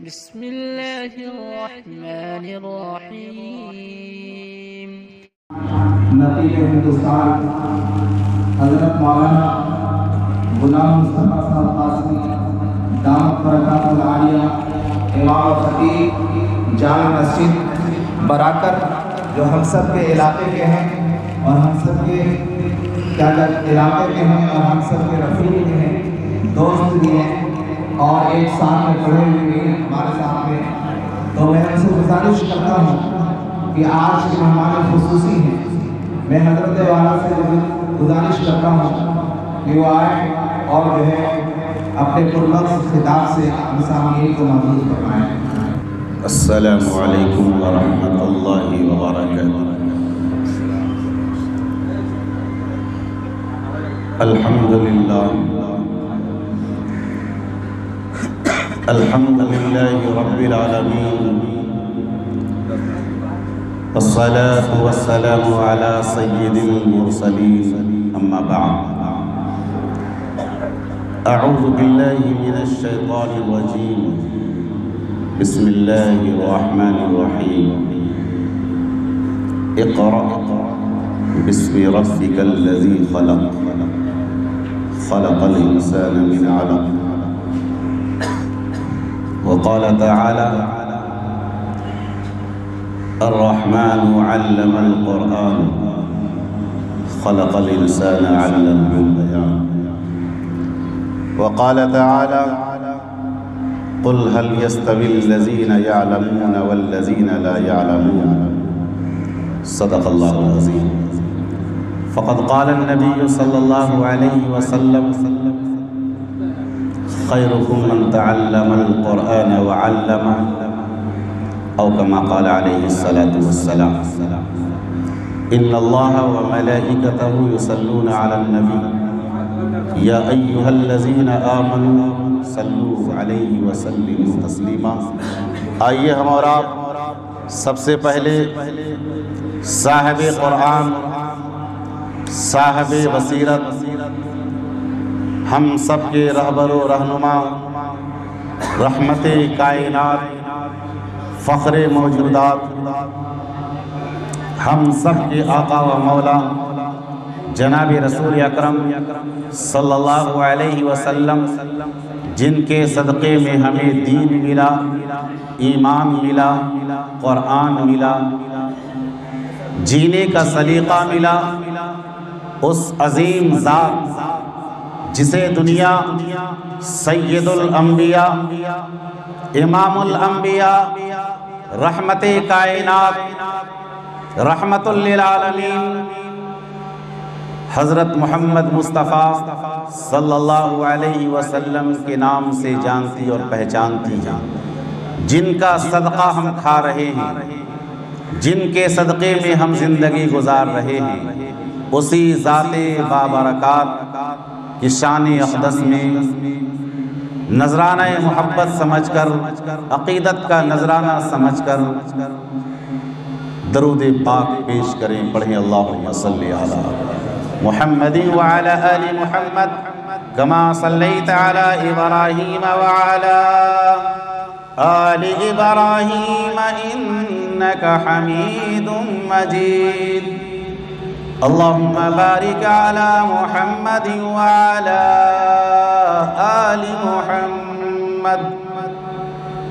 بسم اللہ الرحمن الرحیم۔ نقیب ہندوستان حضرت مولانا غلام مصطفیٰ صاحب قاسمی دامت برکاتہ العالیہ امام و خطیب جامع مسجد براکر، جو ہم سب کے علاقے کے ہیں اور ہم سب کے علاقے کے ہیں اور ہم سب کے رفیق کے ہیں، دوست بھی ہیں اور ایک ساتھ میں پڑھے ہوئے بھی ہیں ہمارے ساتھ میں، تو میں ان سے گزارش کرتا ہوں کہ آج کے مہمان خصوصی ہیں، میں حضرت والا سے گزارش کرتا ہوں کہ وہ آئے اور جو ہے اپنے پرلفظ خطاب سے ہم سامعین کو محفوظ فرمائیں۔ السلام علیکم ورحمۃ اللہ وبرکاتہ۔ الحمد للہ رب العالمین، والصلاة والسلام على سید المرسلین، اما بعد، اعوذ باللہ من الشیطان الرجیم، بسم اللہ الرحمن الرحیم، اقرأ باسم ربک الذی خلق، خلق الانسان من علق، وقال تعالى الرحمن علم القرآن، خلق الإنسان علمه البيان، وقال تعالى قل هل يستوي الذين يعلمون والذين لا يعلمون، صدق الله العظيم۔ فقد قال النبي صلى الله عليه وسلم خيركم من تعلم القرآن وعلمه، أو كما قال عليه الصلاة والسلام۔ إن الله وملائكته يصلون على النبي يا أيها الذين آمنوا صلوا عليه وسلموا تسليما۔ آئیے ہم اور آپ سب سے پہلے صاحب قرآن، صاحب بصیرت، ہم سب کے رہبر و رہنما، رحمت کائنات، فخر موجودات، ہم سب کے آقا و مولا جناب رسول اکرم صلی اللہ علیہ وسلم، جن کے صدقے میں ہمیں دین ملا، ایمان ملا، قرآن ملا، جینے کا سلیقہ ملا، اس عظیم ذات جسے دنیا سید الانبیاء، امام الانبیاء، رحمت کائنات، رحمت للعالمین حضرت محمد مصطفیٰ صلی اللہ علیہ وسلم کے نام سے جانتی اور پہچانتی ہیں، جن کا صدقہ ہم کھا رہے ہیں، جن کے صدقے میں ہم زندگی گزار رہے ہیں، اسی ذات بابرکات کی شان اقدس میں نذرانہ محبت سمجھ کر، عقیدت کا نذرانہ سمجھ کر درود پاک پیش کریں، پڑھیں اللہم صلی علی محمد وعلی آل محمد کما صلیت علی ابراہیم وعلی آل ابراہیم انک حمید مجید۔ اللهم بارك على محمد وعلى آل محمد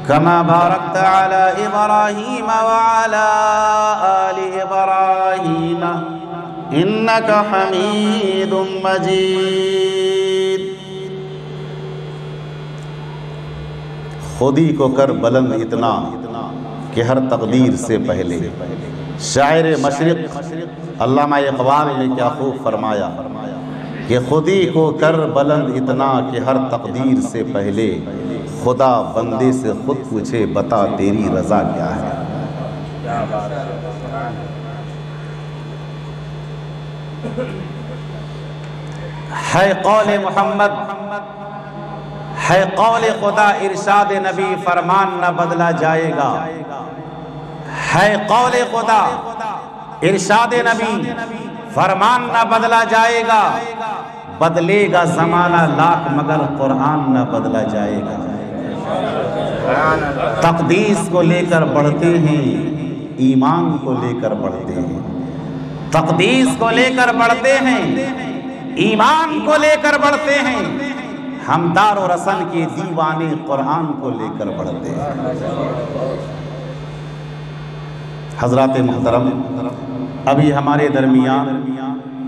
كما باركت على إبراهيم وعلى آل إبراهيم إنك حميد مجيد۔ خودی کو کر بلند اتنا کہ ہر تقدیر سے پہلے، شاعر مشرق علامہ اقبال نے کیا خوب فرمایا کہ خودی کو کر بلند اتنا کہ ہر تقدیر سے پہلے، خدا بندے سے خود پوچھے بتا تیری رضا کیا ہے۔ ہے قول محمد، ہے قول خدا، ارشاد نبی، فرمان نہ بدلا جائے گا۔ ہے قول خدا، ارشاد نبی، فرمان نہ بدلا جائے گا، بدلے گا زمانہ لاکھ مگر قرآن نہ بدلا جائے گا۔ تقدیس کو لے کر بڑھتے ہیں، ایمان کو لے کر بڑھتے ہیں، تقدیس کو لے کر بڑھتے ہیں، ایمان کو لے کر بڑھتے ہیں، ہم دار و رسن کے دیوانے قرآن کو لے کر بڑھتے ہیں۔ حضرات محترم، ابھی ہمارے درمیان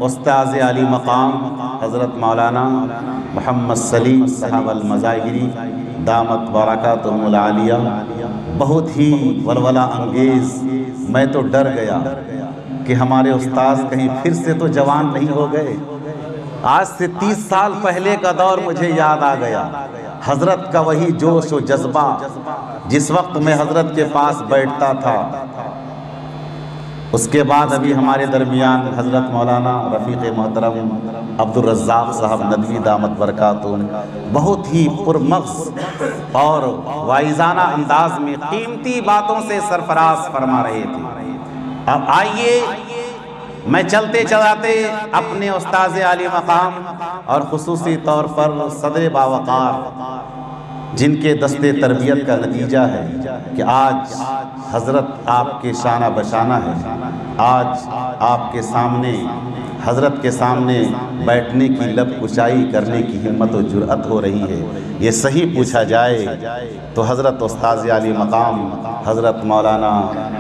استاذ علی مقام حضرت مولانا محمد سلیم صاحب المظاہری دامت برکاتہم العالیہ بہت ہی ولولہ انگیز، میں تو ڈر گیا کہ ہمارے استاذ کہیں پھر سے تو جوان نہیں ہو گئے۔ آج سے 30 سال پہلے کا دور مجھے یاد آ گیا، حضرت کا وہی جوش و جذبہ جس وقت میں حضرت کے پاس بیٹھتا تھا۔ اس کے بعد ابھی ہمارے درمیان حضرت مولانا رفیق محترم عبدالرزاق صاحب ندوی دامت برکاتہم بہت ہی پرمغز اور واعظانہ انداز میں قیمتی باتوں سے سرفراز فرما رہے تھے۔ اب آئیے میں چلتے چلاتے اپنے استاذ علی مقام اور خصوصی طور پر صدر باوقار جن کے دستے تربیت کا نتیجہ ہے کہ آج حضرت آپ کے شانہ بشانہ ہے، آج آپ کے سامنے حضرت کے سامنے بیٹھنے کی لب کشائی کرنے کی ہمت و جرأت ہو رہی ہے۔ یہ صحیح پوچھا جائے تو حضرت استاذ علی مقام حضرت مولانا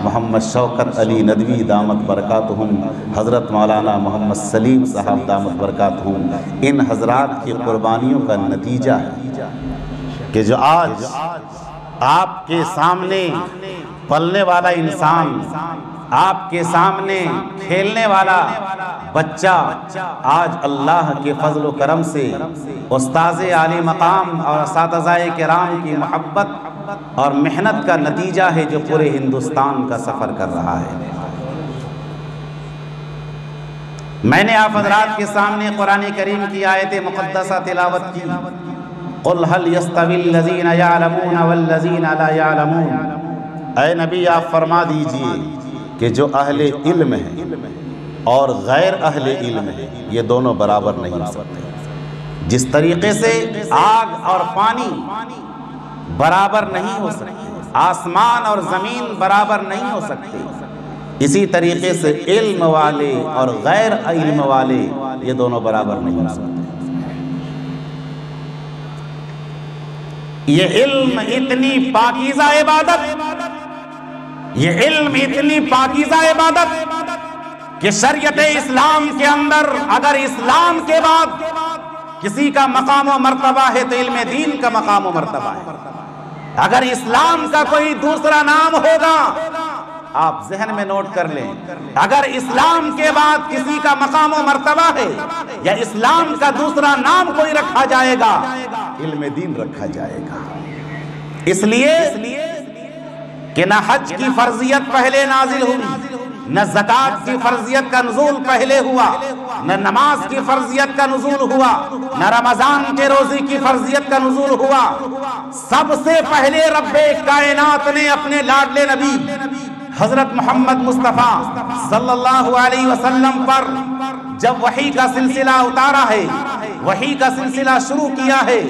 محمد شوکت علی ندوی دامت برکاتہم، حضرت مولانا محمد سلیم صاحب دامت برکاتہم، ان حضرات کی قربانیوں کا نتیجہ ہے کہ جو آج آپ کے سامنے پلنے والا انسان، آپ کے سامنے کھیلنے والا بچہ آج اللہ کے فضل و کرم سے استاذ عالی مقام اور اساتذہ کرام کی محبت اور محنت کا نتیجہ ہے جو پورے ہندوستان کا سفر کر رہا ہے۔ میں نے آپ حضرات کے سامنے قرآن کریم کی آیت مقدسہ تلاوت کی، قُلْ هَلْ يَسْتَوِي الَّذِينَ يَعْلَمُونَ وَالَّذِينَ لَا يَعْلَمُونَ، اے نبی آپ فرما دیجئے کہ جو اہل علم ہیں اور غیر اہل علم ہیں یہ دونوں برابر نہیں ہو سکتے۔ جس طریقے سے آگ اور پانی برابر نہیں ہو سکتے، آسمان اور زمین برابر نہیں ہو سکتے، اسی طریقے سے علم والے اور غیر علم والے یہ دونوں برابر نہیں ہو سکتے۔ یہ علم اتنی پاکیزہ عبادت، یہ علم اتنی پاکیزہ عبادت کہ شریعت اسلام کے اندر اگر اسلام کے بعد کسی کا مقام و مرتبہ ہے تو علم دین کا مقام و مرتبہ ہے۔ اگر اسلام کا کوئی دوسرا نام ہوگا، آپ ذہن میں نوٹ کر لیں، اگر اسلام کے بعد کسی کا مقام و مرتبہ ہے یا اسلام کا دوسرا نام کوئی رکھا جائے گا، علم دین رکھا جائے گا۔ اس لیے کہ نہ حج کی فرضیت پہلے نازل ہوئی، نہ زکوٰۃ کی فرضیت کا نزول پہلے ہوا، نہ نماز کی فرضیت کا نزول ہوا، نہ رمضان کے روزے کی فرضیت کا نزول ہوا۔ سب سے پہلے رب کائنات نے اپنے لاڈلے نبی حضرت محمد مصطفیٰ صلی اللہ علیہ وسلم پر جب وحی کا سلسلہ اتارا ہے، وحی کا سلسلہ شروع کیا ہے،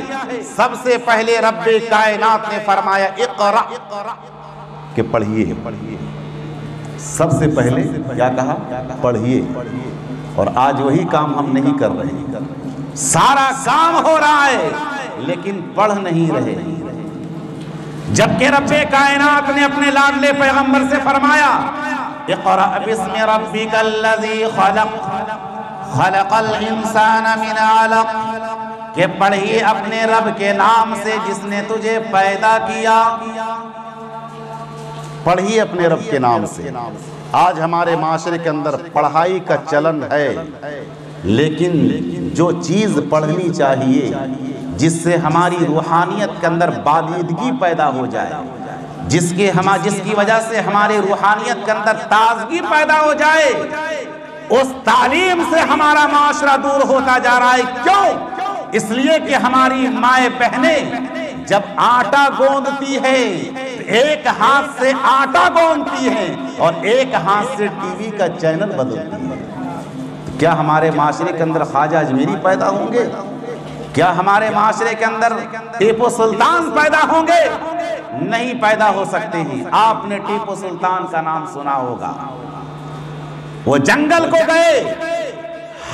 سب سے پہلے رب کائنات نے فرمایا اقرأ، کہ پڑھیے۔ سب سے پہلے کیا کہا؟ پڑھیے۔ اور آج وہی کام ہم نہیں کر رہے، سارا کام ہو رہا ہے لیکن پڑھ نہیں رہے۔ جبکہ رب کائنات نے اپنے لاڈلے پیغمبر سے فرمایا اقرأ بسم ربک الذی خلق خلق الانسان من علق، کہ پڑھیے اپنے رب کے نام سے جس نے تجھے پیدا کیا۔ پڑھیے اپنے رب کے نام سے۔ آج ہمارے معاشرے کے اندر پڑھائی کا چلن ہے، لیکن جو چیز پڑھنی چاہیے جس سے ہماری روحانیت کے اندر بالیدگی پیدا ہو جائے، جس کی وجہ سے ہماری روحانیت کے اندر تازگی پیدا ہو جائے، اس تعلیم سے ہمارا معاشرہ دور ہوتا جا رہا ہے۔ کیوں؟ اس لیے کہ ہماری مائیں بہنیں جب آٹا گوندتی ہے ایک ہاتھ سے آٹا گوندتی ہے اور ایک ہاتھ سے ٹی وی کا چینل بدلتی ہے۔ کیا ہمارے معاشرے کے اندر خواجہ اجمیری پیدا ہوں گے؟ کیا ہمارے معاشرے کے اندر ٹیپو سلطان پیدا ہوں گے؟ نہیں پیدا ہو سکتے ہیں۔ آپ نے ٹیپو سلطان کا نام سنا ہوگا، وہ جنگل کو گئے،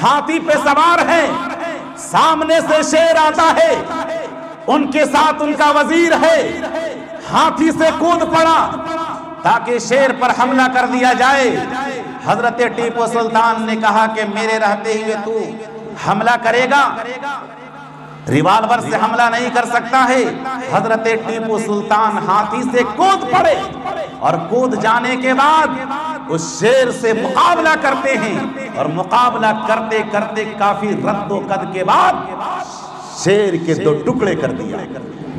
ہاتھی پہ سوار ہیں، سامنے سے شیر آتا ہے، ان کے ساتھ ان کا وزیر ہے، ہاتھی سے کود پڑا تاکہ شیر پر حملہ کر دیا جائے۔ حضرت ٹیپو سلطان نے کہا کہ میرے رہتے ہوئے تو حملہ کرے گا؟ ریوالور سے حملہ نہیں کر سکتا ہے۔ حضرت ٹیپو سلطان ہاتھی سے کود پڑے اور کود جانے کے بعد اس شیر سے مقابلہ کرتے ہیں، اور مقابلہ کرتے کرتے کافی رد و قد کے بعد شیر کے 2 ٹکڑے کر دیا۔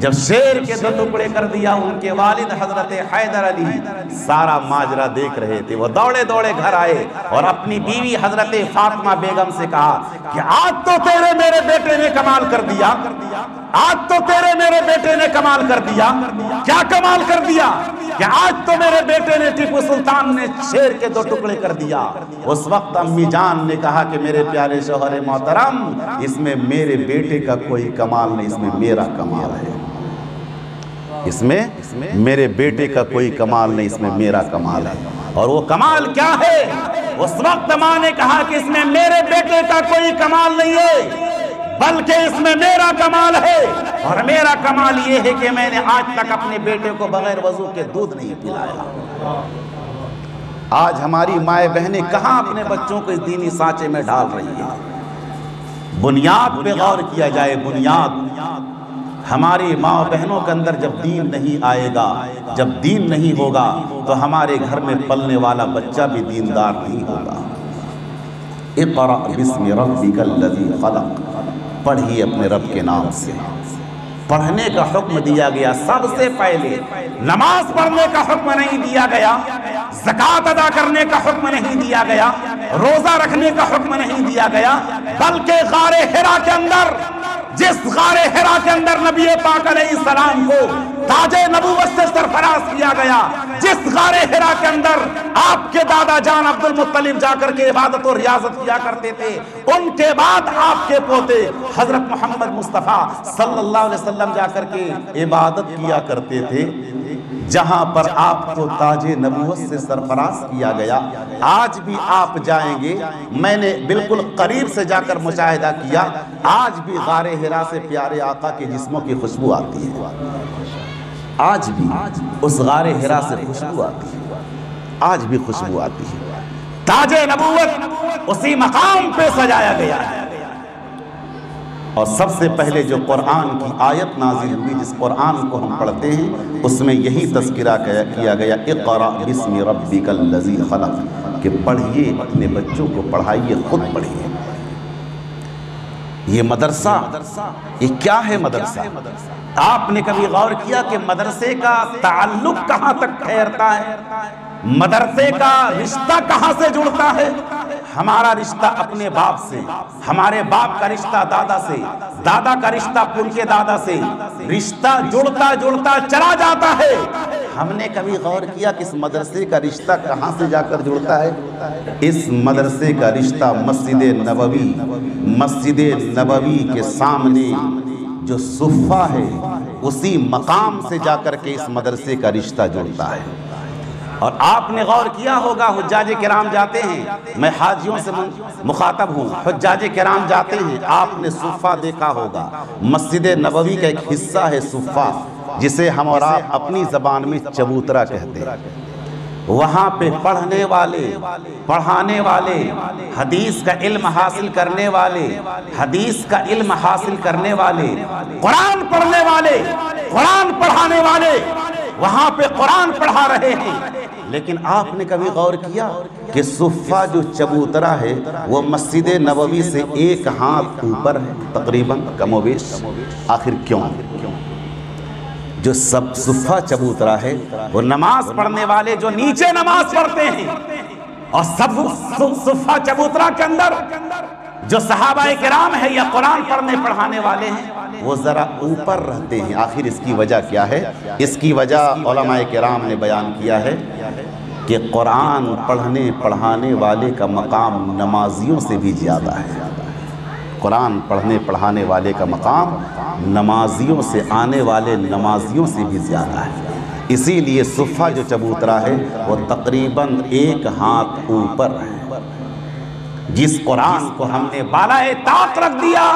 جب شیر کے 2 ٹکڑے کر دیا، ان کے والد حضرت حیدر علی سارا ماجرا دیکھ رہے تھے۔ وہ دوڑے دوڑے گھر آئے اور اپنی بیوی حضرت فاطمہ بیگم سے کہا کہ آج تو تیرے میرے بیٹے نے کمال کر دیا، آج تو تیرے میرے بیٹے نے کمال کر دیا۔ کیا کمال کر دیا؟ کہ آج تو میرے بیٹے نے ٹیپو سلطان نے شیر کے 2 ٹکڑے کر دیا۔ اس وقت امی جان نے کہا کہ میرے پیارے شوہر محترم، اس میں میرے بیٹے کا کوئی کمال نہیں، اس میں میرا کمال ہے۔ اس میں میرے بیٹے کا کوئی کمال نہیں، اس میں میرا کمال ہے۔ اور وہ کمال کیا ہے؟ اس وقت ماں نے کہا کہ اس میں میرے بیٹے کا کوئی کمال نہیں ہے، بلکہ اس میں میرا کمال ہے، اور میرا کمال یہ ہے کہ میں نے آج تک اپنے بیٹے کو بغیر وضو کے دودھ نہیں پلایا۔ آج ہماری مائیں بہنیں کہاں اپنے بچوں کو اس دینی سانچے میں ڈال رہی ہیں؟ بنیاد پہ غور کیا جائے، بنیاد۔ ہماری ماں بہنوں کے اندر جب دین نہیں آئے گا، جب دین نہیں ہوگا، تو ہمارے گھر میں پلنے والا بچہ بھی دیندار نہیں ہوگا۔ اقرأ بسم ربک الذی خلق، پڑھیے اپنے رب کے نام سے۔ پڑھنے کا حکم دیا گیا، سب سے پہلے نماز پڑھنے کا حکم نہیں دیا گیا، زکوٰۃ ادا کرنے کا حکم نہیں دیا گیا، روزہ رکھنے کا حکم نہیں دیا گیا، بلکہ غار حرا کے اندر، جس غار حرا کے اندر نبی پاک علیہ السلام کو تاج نبوت سے سرفراز کیا گیا، جس غار حرا کے اندر آپ کے دادا جان عبد المطلب جا کر کے عبادت اور ریاضت کیا کرتے تھے، ان کے بعد آپ کے پوتے حضرت محمد مصطفیٰ صلی اللہ علیہ وسلم جا کر کے عبادت کیا کرتے تھے، جہاں پر آپ کو تاج نبوت سے سرفراز کیا گیا۔ آج بھی آپ جائیں گے، میں نے بالکل قریب سے جا کر مشاہدہ کیا، آج بھی غار حرا سے پیارے آقا کے جسموں کی خوشبو آتی ہے، آج بھی اس غار حرا سے خوشبو آتی ہے، آج بھی خوشبو آتی ہے۔ تاج نبوت اسی مقام پہ سجایا گیا ہے۔ اور سب سے پہلے جو قرآن کی آیت نازل ہوئی، جس قرآن کو ہم پڑھتے ہیں، اس میں یہی تذکرہ کیا گیا، اقرأ بسم ربک الذی خلق، کہ پڑھیے، اپنے بچوں کو پڑھائیے، خود پڑھیے۔ یہ مدرسہ، یہ کیا ہے مدرسہ؟ آپ نے کبھی غور کیا کہ مدرسے کا تعلق کہاں تک ٹھہرتا ہے؟ مدرسے کا رشتہ کہاں سے جڑتا ہے؟ ہمارا رشتہ اپنے باپ سے، ہمارے باپ کا رشتہ دادا سے، دادا کا رشتہ ان کے دادا سے، رشتہ جڑتا جڑتا چلا جاتا ہے۔ ہم نے کبھی غور کیا کہ اس مدرسے کا رشتہ کہاں سے جا کر جڑتا ہے؟ اس مدرسے کا رشتہ مسجد نبوی کے سامنے جو صفہ ہے، اسی مقام سے جا کر کے اس مدرسے کا رشتہ جڑتا ہے۔ اور آپ نے غور کیا ہوگا، حجاج کرام جاتے ہیں، میں حاجیوں سے مخاطب ہوں، حجاج کرام جاتے ہیں، آپ نے صفہ دیکھا ہوگا، مسجد نبوی کا ایک حصہ ہے صفہ، جسے ہم اور آپ اپنی زبان میں چبوترا کہتے ہیں۔ وہاں پہ پڑھنے والے، پڑھانے والے، حدیث کا علم حاصل کرنے والے، حدیث کا علم حاصل کرنے والے، قرآن پڑھنے والے، قرآن پڑھانے والے وہاں پہ قرآن پڑھا رہے ہیں۔ لیکن آپ نے کبھی غور کیا کہ صفہ جو چبوترا ہے وہ مسجد نبوی سے 1 ہاتھ اوپر ہے تقریباً، کم و بیش؟ آخر کیوں؟ جو سب صفہ چبوترا ہے وہ نماز پڑھنے والے جو نیچے نماز پڑھتے ہیں، اور سب صفہ چبوترا کے اندر جو صحابہ کرام ہے یا قرآن پڑھنے پڑھانے والے ہیں، وہ ذرا اوپر رہتے ہیں۔ آخر اس کی وجہ کیا ہے؟ اس کی وجہ علماء کرام نے بیان کیا ہے کہ قرآن پڑھنے پڑھانے والے کا مقام نمازیوں سے بھی زیادہ ہے۔ قرآن پڑھنے پڑھانے والے کا مقام نمازیوں سے آنے والے نمازیوں سے بھی زیادہ ہے۔ اسی لیے صفہ جو چبوترا ہے وہ تقریباً 1 ہاتھ اوپر ہے۔ جس قرآن کو ہم نے بالائے طاق رکھ دیا،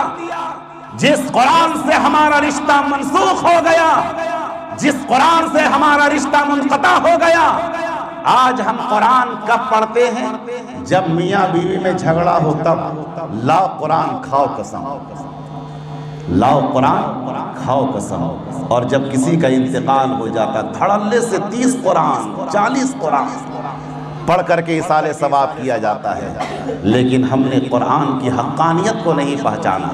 جس قرآن سے ہمارا رشتہ منسوخ ہو گیا، جس قرآن سے ہمارا رشتہ منقطع ہو گیا، آج ہم قرآن کب پڑھتے ہیں؟ جب میاں بیوی میں جھگڑا ہو تب لاؤ قرآن کھاؤ قسم، لاؤ قرآن کھاؤ قسم۔ اور جب کسی کا انتقال ہو جاتا دھڑلے سے 30 قرآن 40 قرآن پڑھ کر کے ایصال ثواب کیا جاتا ہے۔ لیکن ہم نے قرآن کی حقانیت کو نہیں پہچانا،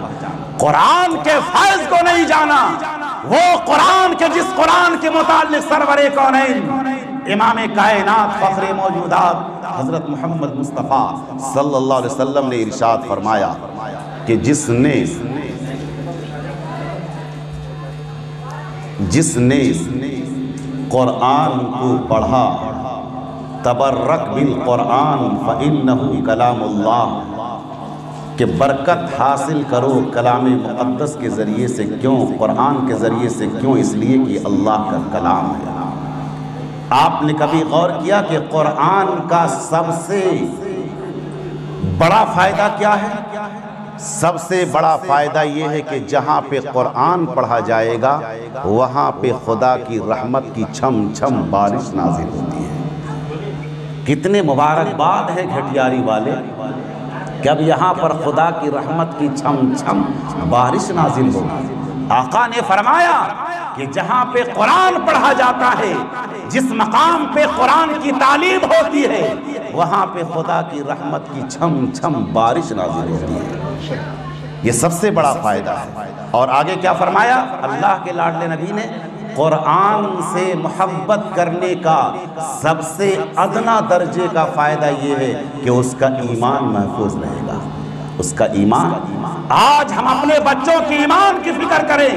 قرآن کے فیض کو نہیں جانا، وہ قرآن کے جس قرآن کے متعلق سرور کونین امام کائنات فخر موجودات حضرت محمد مصطفیٰ صلی اللہ علیہ وسلم نے ارشاد فرمایا کہ جس نے قرآن کو پڑھا تبرک بالقرآن فإنہ کلام اللہ، کہ برکت حاصل کرو کلام مقدس کے ذریعے سے۔ کیوں؟ قرآن کے ذریعے سے کیوں؟ اس لیے کہ اللہ کا کلام ہے۔ آپ نے کبھی غور کیا کہ قرآن کا سب سے بڑا فائدہ کیا ہے؟ سب سے بڑا فائدہ یہ ہے کہ جہاں پہ قرآن پڑھا جائے گا وہاں پہ خدا کی رحمت کی چھم چھم بارش نازل ہوتی ہے۔ کتنے مبارکباد ہے گھٹیاری والے کہ اب یہاں پر خدا کی رحمت کی چھم چھم بارش نازل ہوگی۔ آقا نے فرمایا کہ جہاں پہ قرآن پڑھا جاتا ہے، جس مقام پہ قرآن کی تعلیم ہوتی ہے، وہاں پہ خدا کی رحمت کی چھم چھم بارش نازل ہوتی ہے۔ یہ سب سے بڑا فائدہ ہے۔ اور آگے کیا فرمایا اللہ کے لاڈلے نبی نے؟ قرآن سے محبت کرنے کا سب سے ادنا درجے کا فائدہ یہ ہے کہ اس کا ایمان محفوظ رہے گا، اس کا ایمان۔ آج ہم اپنے بچوں کی ایمان کی فکر کریں۔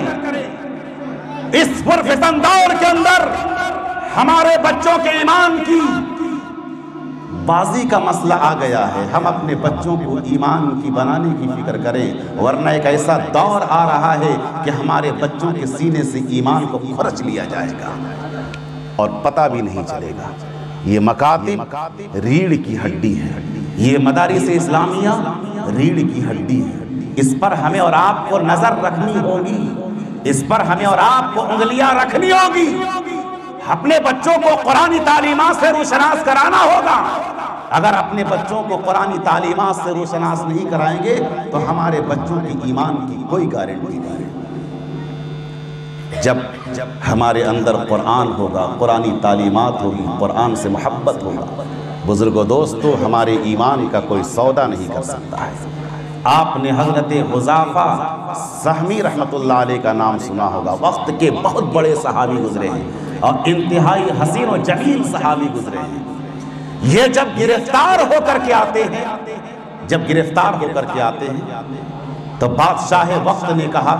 اس پرفتن دور کے اندر ہمارے بچوں کے ایمان کی بازی کا مسئلہ آ گیا ہے۔ ہم اپنے بچوں کو ایمان کی بنانے کی فکر کریں، ورنہ ایک ایسا دور آ رہا ہے کہ ہمارے بچوں کے سینے سے ایمان کو کھرچ لیا جائے گا اور پتہ بھی نہیں چلے گا۔ یہ مکاتب ریڑھ کی ہڈی ہے، یہ مدارس اسلامیہ ریڑھ کی ہڈی ہے۔ اس پر ہمیں اور آپ کو نظر رکھنی ہوگی، اس پر ہمیں اور آپ کو انگلیاں رکھنی ہوگی۔ اپنے بچوں کو قرآنی تعلیمات سے روشناس کرانا ہوگا۔ اگر اپنے بچوں کو قرآنی تعلیمات سے روشناس نہیں کرائیں گے تو ہمارے بچوں کی ایمان کی کوئی گارنٹی نہیں۔ جب ہمارے اندر قرآن ہوگا، قرآنی تعلیمات ہوگی، قرآن سے محبت ہوگا، بزرگوں دوستو ہمارے ایمان کا کوئی سودا نہیں کر سکتا ہے۔ آپ نے حضرت حذیفہ سہمی رحمت اللہ علیہ کا نام سنا ہوگا۔ وقت کے بہت بڑے صحابی گزرے ہیں اور انتہائی حسین و جمیل صحابی گزرے ہیں۔ یہ جب گرفتار ہو کر کے آتے ہیں، جب گرفتار ہو کر کے آتے ہیں تو بادشاہ وقت نے کہا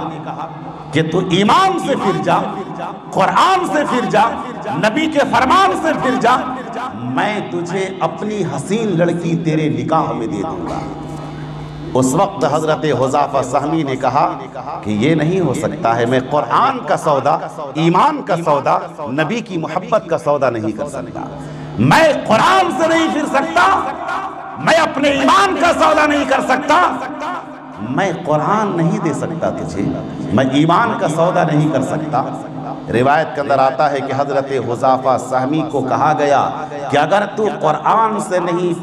کہ تو ایمان سے پھر جا، قرآن سے پھر جا، نبی کے فرمان سے پھر جا، میں تجھے اپنی حسین لڑکی تیرے نکاح میں دے دوں گا۔ اس وقت حضرت حذیفہ سہمی نے کہا کہ یہ نہیں ہو سکتا ہے، میں قرآن کا سودا، ایمان کا سودا، نبی کی محبت کا سودا نہیں کر سکتا، میں قرآن سے نہیں پھر سکتا، میں اپنے ایمان کا سودا نہیں کر سکتا، میں قرآن نہیں دے سکتا تجھے، میں ایمان کا سودا نہیں کر سکتا۔ روایت کے اندر آتا ہے کہ حضرت حذیفہ سہمی کو کہا گیا کہ اگر تو قرآن سے نہیں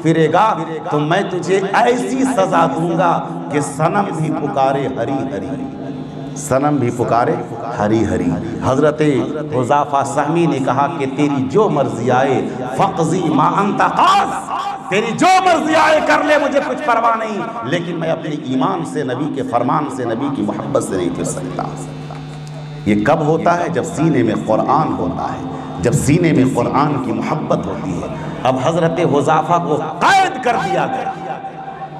پھرے گا تو میں تجھے ایسی سزا دوں گا کہ صنم بھی پکارے ہری ہری، صنم بھی پکارے ہری ہری۔ حضرت حذیفہ سہمی نے کہا کہ تیری جو مرضی آئے فقضی ما انت قاض، تیری جو مرضی آئے کر لے، مجھے کچھ پرواہ نہیں، لیکن میں اپنے ایمان سے، نبی کے فرمان سے، نبی کی محبت سے نہیں پھر سکتا۔ یہ کب ہوتا ہے؟ جب سینے میں قرآن ہوتا ہے، جب سینے میں قرآن کی محبت ہوتی ہے۔ اب حضرت حذیفہ کو قید کر دیا گیا،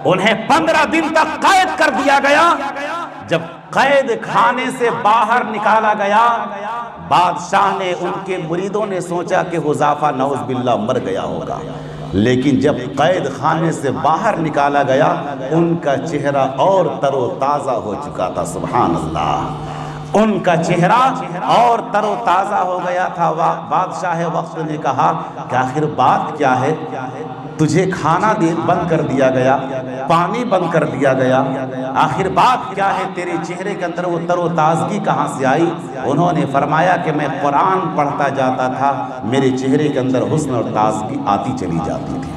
انہیں 15 دن تک قید کر دیا گیا۔ جب قید خانے سے باہر نکالا گیا، بادشاہ نے، ان کے مریدوں نے سوچا کہ حذیفہ نعوذ باللہ مر گیا ہوگا، لیکن جب قید خانے سے باہر نکالا گیا ان کا چہرہ اور تر و تازہ ہو چکا تھا. سبحان اللہ، ان کا چہرہ اور تر و تازہ ہو گیا تھا. بادشاہ وقت نے کہا کہ آخر بات کیا ہے؟ تجھے کھانا بند کر دیا گیا، پانی بند کر دیا گیا، آخر بات کیا ہے؟ تیرے چہرے کے اندر وہ تر و تازگی کہاں سے آئی؟ انہوں نے فرمایا کہ میں قرآن پڑھتا جاتا تھا، میرے چہرے کے اندر حسن اور تازگی آتی چلی جاتی تھی.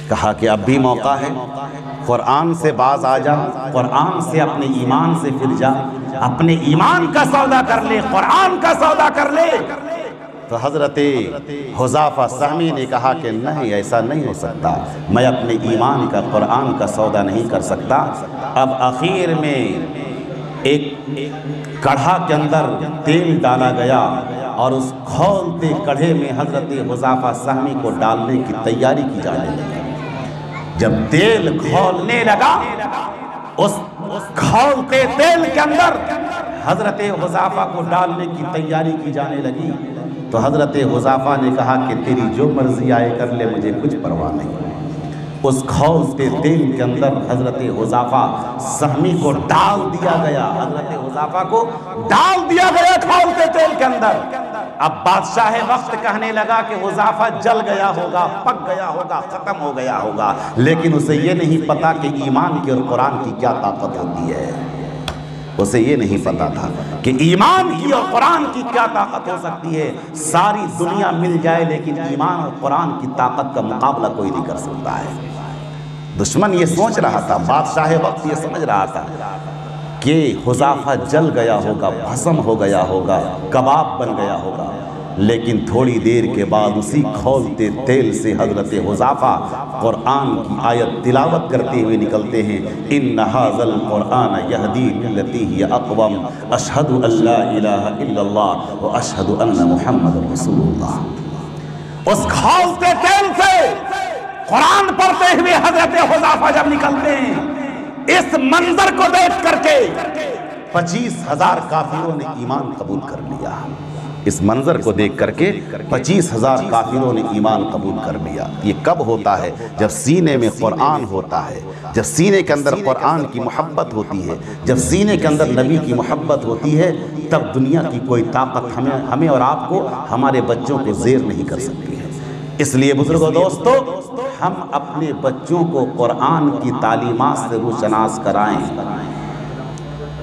کہا کہ اب بھی موقع ہے، قرآن سے باز آ جا، قرآن سے اپنے ایمان سے پھر جا، اپنے ایمان کا سودا کر لے، قرآن کا سودا کر لے. تو حضرت حذیفہ سہمی نے کہا کہ نہیں، ایسا نہیں ہو سکتا، میں اپنے ایمان کا قرآن کا سودا نہیں کر سکتا. اب آخر میں ایک کڑھا کے اندر تیل ڈالا گیا اور اس کھولتے کڑھے میں حضرت حذیفہ سہمی کو ڈالنے کی تیاری کی جانے لگی. جب تیل کھولنے لگا، اس کھولتے تیل کے اندر حضرت حذیفہ کو ڈالنے کی تیاری کی جانے لگی تو حضرت حذیفہ نے کہا کہ تیری جو مرضی آئے کر لے، مجھے کچھ پرواہ نہیں. اس کھولتے تیل کے اندر حضرت حذیفہ سہمی کو ڈال دیا گیا، حضرت حذیفہ کو ڈال دیا گیا کھولتے تیل کے اندر. اب بادشاہ وقت کہنے لگا کہ حذیفہ جل گیا ہوگا، پک گیا ہوگا، ختم ہو گیا ہوگا، لیکن اسے یہ نہیں پتا کہ ایمان کی اور قرآن کی کیا طاقت ہوتی ہے. اسے یہ نہیں پتا تھا کہ ایمان کی اور قرآن کی کیا طاقت ہو سکتی ہے. ساری دنیا مل جائے لیکن ایمان اور قرآن کی طاقت کا مقابلہ کوئی نہیں کر سکتا ہے. دشمن یہ سوچ رہا تھا، بادشاہ وقت یہ سمجھ رہا تھا کہ حذیفہ جل گیا ہوگا، بھسم ہو گیا ہوگا، کباب بن گیا ہوگا. لیکن تھوڑی دیر کے بعد اسی کھولتے تیل سے حضرت حذیفہ قرآن کی آیت تلاوت کرتے ہوئے نکلتے ہیں. ان ھذا القرآن یہدی للتی ہی اقوم اشہد ان لا الہ الا اللہ واشہد ان محمد رسول اللہ. اس کھولتے تیل سے قرآن پڑھتے ہوئے حضرت حذیفہ جب نکلتے ہیں، اس منظر کو دیکھ کر کے 25,000 کافروں نے ایمان قبول کر لیا. اس منظر کو دیکھ کر کے 25,000 کافروں نے ایمان قبول کر لیا. یہ کب ہوتا ہے؟ جب سینے میں قرآن ہوتا ہے، جب سینے کے اندر قرآن کی محبت ہوتی ہے، جب سینے کے اندر نبی کی محبت ہوتی ہے، تب دنیا کی کوئی طاقت ہمیں اور آپ کو، ہمارے بچوں کو زیر نہیں کر سکتی ہے. اس لیے بزرگوں دوستو، ہم اپنے بچوں کو قرآن کی تعلیمات سے روشناس کرائیں،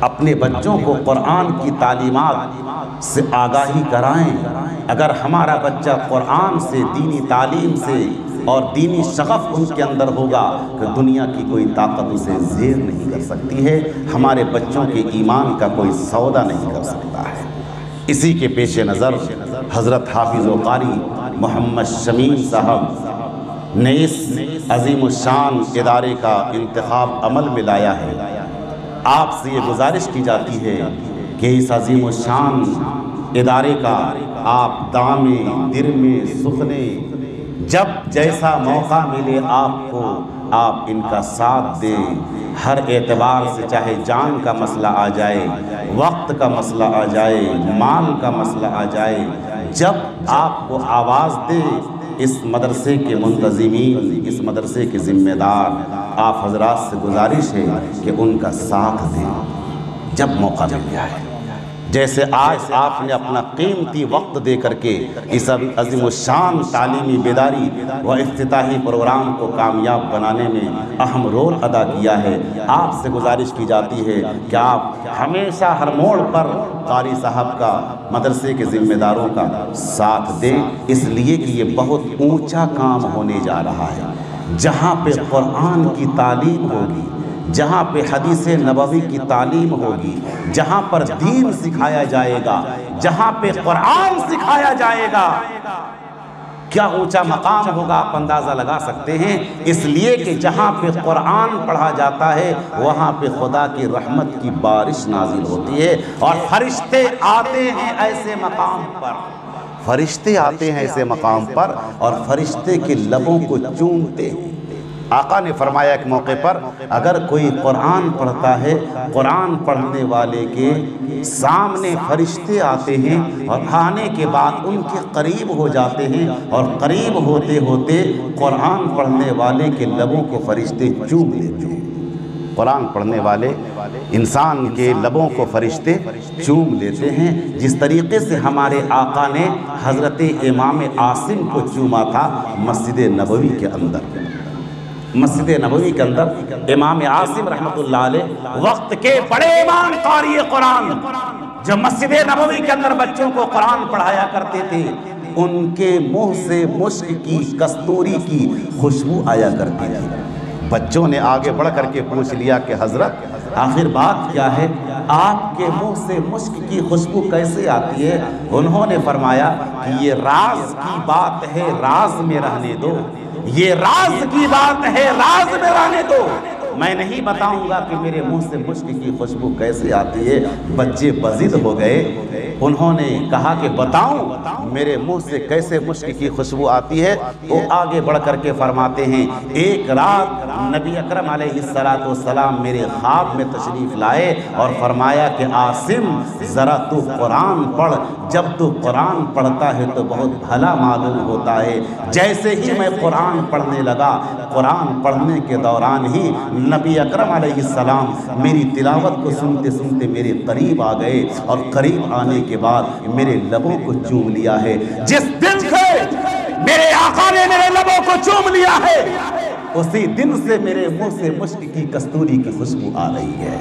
اپنے بچوں کو قرآن کی تعلیمات سے آگاہی کرائیں. اگر ہمارا بچہ قرآن سے، دینی تعلیم سے اور دینی شغف ان کے اندر ہوگا کہ دنیا کی کوئی طاقت اسے زیر نہیں کر سکتی ہے، ہمارے بچوں کے ایمان کا کوئی سودا نہیں کر سکتا ہے. اسی کے پیش نظر حضرت حافظ و قاری محمد شمیم صاحب نے اس عظیم الشان ادارے کا انتخاب عمل میں لایا ہے. آپ سے یہ گزارش کی جاتی ہے کہ اس عظیم الشان ادارے کا آپ دامے، درمے، سخنے، جب جیسا موقع ملے آپ کو، آپ ان کا ساتھ دیں. ہر اعتبار سے، چاہے جان کا مسئلہ آ جائے، وقت کا مسئلہ آ جائے، مال کا مسئلہ آ جائے، جب آپ کو آواز دے، اس مدرسے کے منتظمین، اس مدرسے کے ذمہ دار، آپ حضرات سے گزارش ہے کہ ان کا ساتھ دیں جب موقع مل جائے. جیسے آج آپ نے اپنا قیمتی وقت دے کر کے اس عظیم الشان تعلیمی بیداری و افتتاحی پروگرام کو کامیاب بنانے میں اہم رول ادا کیا ہے، آپ سے گزارش کی جاتی ہے کہ آپ ہمیشہ ہر موڑ پر قاری صاحب کا، مدرسے کے ذمہ داروں کا ساتھ دیں، اس لیے کہ یہ بہت اونچا کام ہونے جا رہا ہے. جہاں پہ قرآن کی تعلیم ہوگی، جہاں پہ حدیث نبوی کی تعلیم ہوگی، جہاں پر دین سکھایا جائے گا، جہاں پہ قرآن سکھایا جائے گا، کیا اونچا مقام ہوگا آپ اندازہ لگا سکتے ہیں. اس لیے کہ جہاں پہ قرآن پڑھا جاتا ہے وہاں پہ خدا کی رحمت کی بارش نازل ہوتی ہے اور فرشتے آتے ہیں ایسے مقام پر، فرشتے آتے ہیں ایسے مقام پر اور فرشتے کے لبوں کو چومتے ہیں. آقا نے فرمایا ایک موقع پر اگر کوئی قرآن پڑھتا ہے، قرآن پڑھنے والے کے سامنے فرشتے آتے ہیں اور آنے کے بعد ان کے قریب ہو جاتے ہیں، اور قریب ہوتے ہوتے قرآن پڑھنے والے کے لبوں کو فرشتے چوم لیتے ہیں۔ قرآن پڑھنے والے انسان کے لبوں کو فرشتے چوم لیتے ہیں، جس طریقے سے ہمارے آقا نے حضرت امام عاصم کو چوما تھا مسجد نبوی کے اندر۔ مسجد نبوی کے اندر امام عاصم رحمۃ اللہ علیہ وقت کے بڑے امام قاری قرآن جو مسجد نبوی کے اندر بچوں کو قرآن پڑھایا کرتے تھے، ان کے منہ سے مشک کی، کستوری کی خوشبو آیا کرتی تھی۔ بچوں نے آگے بڑھ کر کے پوچھ لیا کہ حضرت آخر بات کیا ہے، آپ کے منہ سے مشک کی خوشبو کیسے آتی ہے؟ انہوں نے فرمایا کہ یہ راز کی بات ہے، راز میں رہنے دو، یہ راز کی بات ہے، راز میں رہنے دو، میں نہیں بتاؤں گا کہ میرے منہ سے مشک کی خوشبو کیسے آتی ہے۔ بچے بضد ہو گئے، انہوں نے کہا کہ بتاؤں میرے منہ سے کیسے مشک کی خوشبو آتی ہے؟ وہ آگے بڑھ کر کے فرماتے ہیں ایک رات نبی اکرم علیہ السلام میرے خواب میں تشریف لائے اور فرمایا کہ عاصم ذرا تو قرآن پڑھ، جب تو قرآن پڑھتا ہے تو بہت بھلا معلوم ہوتا ہے۔ جیسے ہی میں قرآن پڑھنے لگا، قرآن پڑھنے کے دوران ہی نبی اکرم علیہ السلام میری تلاوت کو سنتے سنتے میرے قریب آ گئے، اور قریب آنے کے بعد میرے لبوں کو چوم لیا ہے۔ جس دن سے میرے آقا نے میرے لبوں کو چوم لیا ہے، اسی دن سے میرے منہ سے مشک کی کستوری کی خوشبو آ رہی ہے۔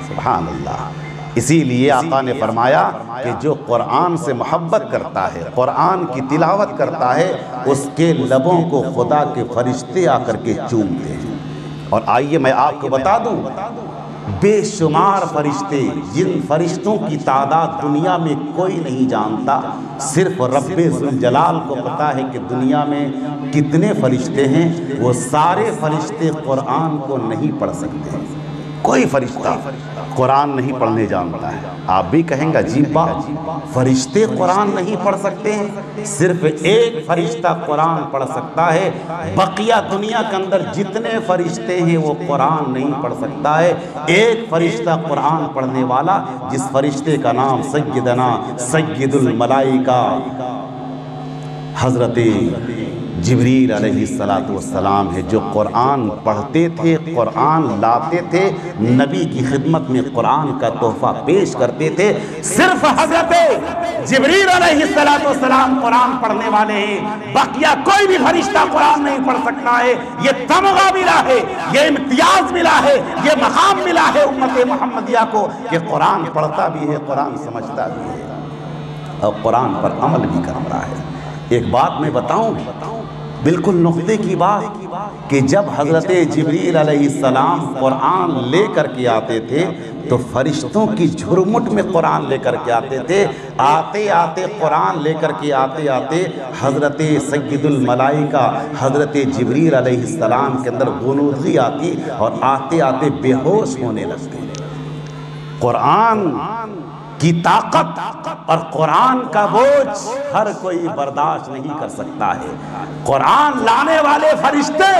سبحان اللہ۔ اسی لیے آقا نے فرمایا کہ جو قرآن سے محبت کرتا ہے، قرآن کی تلاوت کرتا ہے، اس کے لبوں کو خدا کے فرشتے آ کر کے چومتے ہیں۔ اور آئیے میں آپ کو بتا دوں، بے شمار فرشتے، جن فرشتوں کی تعداد دنیا میں کوئی نہیں جانتا، صرف رب ذوالجلال کو پتا ہے کہ دنیا میں کتنے فرشتے ہیں، وہ سارے فرشتے قرآن کو نہیں پڑھ سکتے۔ کوئی فرشتہ قرآن نہیں پڑھنے جانتا ہے۔ آپ بھی کہیں گا عجیب بات، فرشتے قرآن نہیں پڑھ سکتے ہیں؟ صرف ایک فرشتہ قرآن پڑھ سکتا ہے، بقیہ دنیا کے اندر جتنے فرشتے ہیں وہ قرآن نہیں پڑھ سکتا ہے۔ ایک فرشتہ قرآن پڑھنے والا، جس فرشتے کا نام سیدنا سید الملائکہ حضرت جبریل علیہ السلام ہے، جو قرآن پڑھتے تھے، قرآن لاتے تھے، نبی کی خدمت میں قرآن کا تحفہ پیش کرتے تھے۔ صرف حضرت جبریل علیہ السلام قرآن پڑھنے والے ہیں، بقیہ کوئی بھی فرشتہ قرآن نہیں پڑھ سکتا ہے۔ یہ تمغہ ملا ہے، یہ امتیاز ملا ہے، یہ مقام ملا ہے امت محمدیہ کو کہ قرآن پڑھتا بھی ہے، قرآن سمجھتا بھی ہے، اور قرآن پر عمل بھی کرتا ہے۔ ایک بات میں بتاؤں، بالکل نقطے کی بات، کہ جب حضرت جبریل علیہ السلام قرآن لے کر کے آتے تھے تو فرشتوں کی جھرمٹ میں قرآن لے کر کے آتے تھے۔ آتے آتے قرآن لے کر کے آتے آتے حضرت سید الملائکہ حضرت جبریل علیہ السلام کے اندر غنودگی آتی اور آتے آتے بے ہوش ہونے لگتے۔ قرآن کی طاقت اور قرآن کا بوجھ ہر کوئی برداشت نہیں کر سکتا ہے۔ قرآن لانے والے فرشتے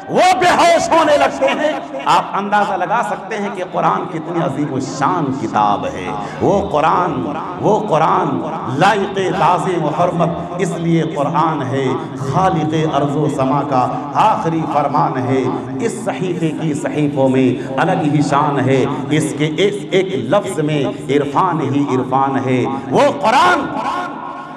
وہ بے ہوش ہونے لگتے ہیں۔ آپ اندازہ لگا سکتے ہیں کہ قرآن کتنی عظیم الشان کتاب ہے۔ وہ قرآن لائق تعظیم و حرمت، اس لیے قرآن ہے خالق ارض و سما کا آخری فرمان ہے۔ اس صحیفے کی صحیفوں میں الگ ہی شان ہے، اس کے ایک ایک لفظ میں عرفان ہی عرفان ہے۔ وہ قرآن،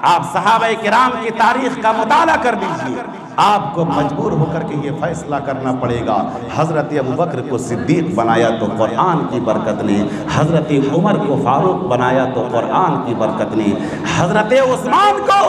آپ صحابہ کرام کی تاریخ کا مطالعہ کر لیجئے، آپ کو مجبور ہو کر کے یہ فیصلہ کرنا پڑے گا۔ حضرت ابوبکر کو صدیق بنایا تو قرآن کی برکت نے، حضرت عمر کو فاروق بنایا تو قرآن کی برکت نے، حضرت عثمان کو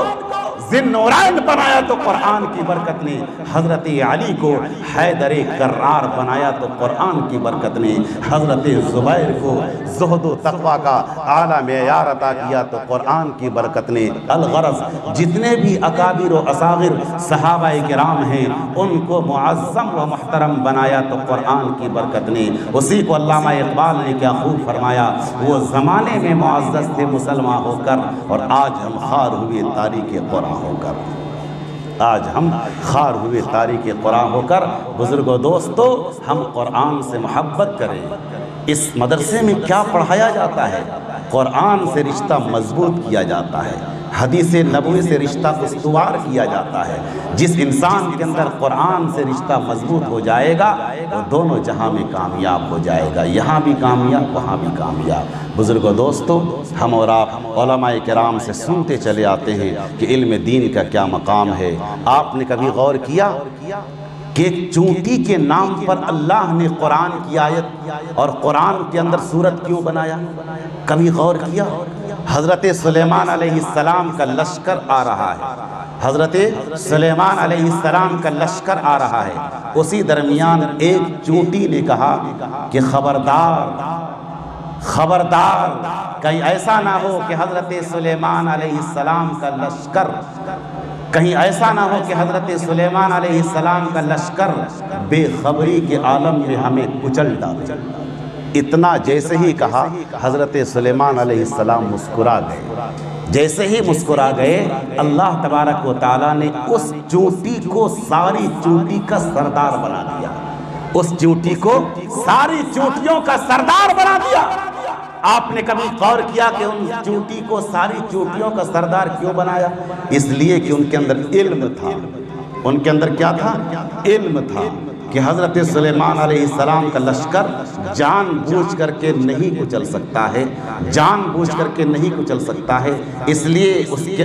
ذی النورین بنایا تو قرآن کی برکت نے، حضرت علی کو حیدر کرار بنایا تو قرآن کی برکت نے، حضرت زبیر کو زہد و تقوی کا اعلیٰ معیار عطا کیا تو قرآن کی برکت نے۔ الغرض جتنے بھی اکابر و اصاغر صحابہ کرام ہیں ان کو معظم و محترم بنایا تو قرآن کی برکت نے۔ اسی کو علامہ اقبال نے کیا خوب فرمایا، وہ زمانے میں معزز تھے مسلمان ہو کر، اور آج ہم خوار ہوئے تاریخ قرآن ہو کر۔ آج ہم خار ہوئے تاریخ قرآن ہو کر بزرگوں دوستو ہم قرآن سے محبت کریں۔ اس مدرسے میں کیا پڑھایا جاتا ہے؟ قرآن سے رشتہ مضبوط کیا جاتا ہے، حدیث نبوی سے رشتہ استوار کیا جاتا ہے۔ جس انسان کے اندر قرآن سے رشتہ مضبوط ہو جائے گا وہ دونوں جہاں میں کامیاب ہو جائے گا، یہاں بھی کامیاب وہاں بھی کامیاب۔ بزرگوں دوستو ہم اور آپ علماء کرام سے سنتے چلے آتے ہیں کہ علم دین کا کیا مقام ہے۔ آپ نے کبھی غور کیا کہ ایک چونٹی کے نام پر اللہ نے قرآن کی آیت اور قرآن کے اندر سورت کیوں بنایا؟ کبھی غور کیا؟ حضرت سلیمان علیہ السلام کا لشکر آ رہا ہے، حضرت سلیمان علیہ السلام کا لشکر آ رہا ہے، اسی درمیان ایک چونٹی نے کہا کہ خبردار کہیں ایسا نہ ہو کہ حضرت سلیمان علیہ السلام کا لشکر کہیں ایسا نہ ہو کہ حضرت سلیمان علیہ السلام کا لشکر بے خبری کے عالم میں ہمیں کچل ڈالے۔ اتنا جیسے ہی کہا حضرت سلیمان علیہ السلام مسکرا گئے۔ جیسے ہی مسکرا گئے اللہ تبارک و تعالیٰ نے اس چونٹی کو ساری چونٹی کا سردار بنا دیا، اس چونٹی کو ساری چونٹیوں کا سردار بنا دیا۔ آپ نے کبھی غور کیا کہ ان چونٹی کو ساری چونٹیوں کا سردار کیوں بنایا؟ اس لیے کہ ان کے اندر علم تھا۔ ان کے اندر کیا تھا؟ علم تھا کہ حضرت سلیمان علیہ السلام کا لشکر جان بوجھ کر کے نہیں کچل سکتا ہے، جان بوجھ کر کے نہیں کچل سکتا ہے، اس لیے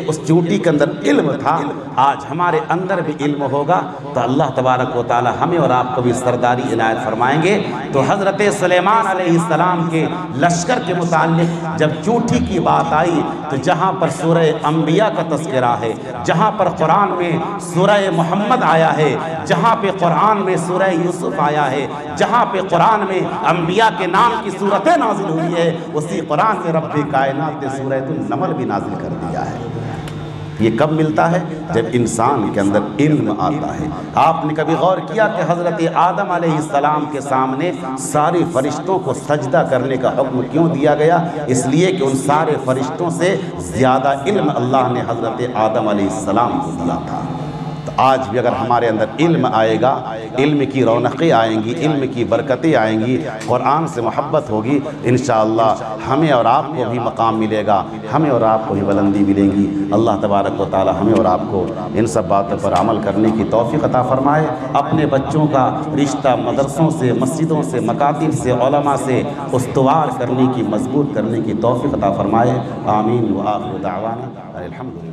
اس چونٹی کے اندر علم تھا۔ آج ہمارے اندر بھی علم ہوگا تو اللہ تبارک و تعالی ہمیں اور آپ کو بھی سرداری عنایت فرمائیں گے۔ تو حضرت سلیمان علیہ السلام کے لشکر کے متعلق جب چونٹی کی بات آئی تو جہاں پر سورہ انبیاء کا تذکرہ ہے، جہاں پر قرآن میں سورہ محمد آیا ہے، جہاں پہ قرآن میں سورہ یوسف آیا ہے، جہاں پہ قرآن میں انبیاء کے نام کی صورتیں نازل ہوئی ہے، اسی قرآن میں رب کائنات نے سورہ النمل بھی نازل کر دیا ہے۔ یہ کب ملتا ہے؟ جب انسان کے اندر علم آتا ہے۔ آپ نے کبھی غور کیا کہ حضرت آدم علیہ السلام کے سامنے سارے فرشتوں کو سجدہ کرنے کا حکم کیوں دیا گیا؟ اس لیے کہ ان سارے فرشتوں سے زیادہ علم اللہ نے حضرت آدم علیہ السلام کو دیا تھا۔ تو آج بھی اگر ہمارے اندر علم آئے گا، علم کی رونقیں آئیں گی، علم کی برکتیں آئیں گی، قرآن سے محبت ہوگی، انشاءاللہ ہمیں اور آپ کو بھی مقام ملے گا، ہمیں اور آپ کو بھی بلندی ملے گی۔ اللہ تبارک و تعالی ہمیں اور آپ کو ان سب باتوں پر عمل کرنے کی توفیق عطا فرمائے۔ اپنے بچوں کا رشتہ مدرسوں سے، مسجدوں سے، مکاتب سے، علماء سے استوار کرنے کی، مضبوط کرنے کی توفیق عطا فرمائے۔ آمین وآخر دعوانا الحمدللہ۔